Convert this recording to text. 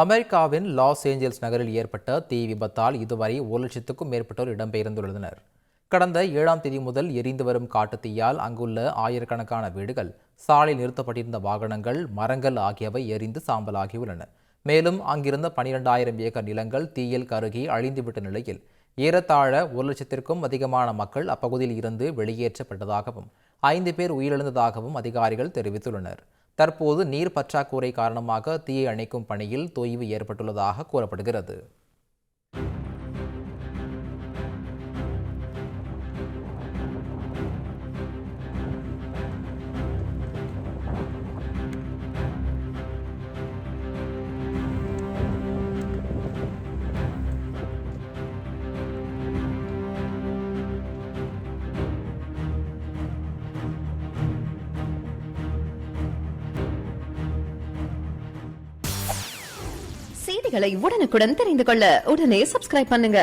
அமெரிக்காவின் Los Angeles நகரில் ஏற்பட்ட தீ விபத்தால் இதுவரை 1,00,000க்கும் மேற்பட்டோர் இடம்பெயர்ந்துள்ளனர். கடந்த 7ஆம் தேதி முதல் எரிந்து வரும் காட்டுத்தீயால் அங்குள்ள ஆயிரக்கணக்கான வீடுகள், சாலையில் நிறுத்தப்பட்டிருந்த வாகனங்கள், மரங்கள் ஆகியவை எரிந்து சாம்பலாகியுள்ளன. மேலும் அங்கிருந்த 12,000 ஏக்கர் நிலங்கள் தீயில் கருகி அழிந்துவிட்ட நிலையில் ஏறத்தாழ 1,00,000க்கும் அதிகமான மக்கள் அப்பகுதியில் இருந்து வெளியேற்றப்பட்டதாகவும் 5 பேர் உயிரிழந்ததாகவும் அதிகாரிகள் தெரிவித்துள்ளனர். தற்போது நீர் பற்றாக்குறை காரணமாக தீயை அணைக்கும் பணியில் தொய்வு ஏற்பட்டுள்ளதாக கூறப்படுகிறது. செய்திகளை உடனுக்குடன் தெரிந்து கொள்ள உடனே சப்ஸ்கிரைப் பண்ணுங்க.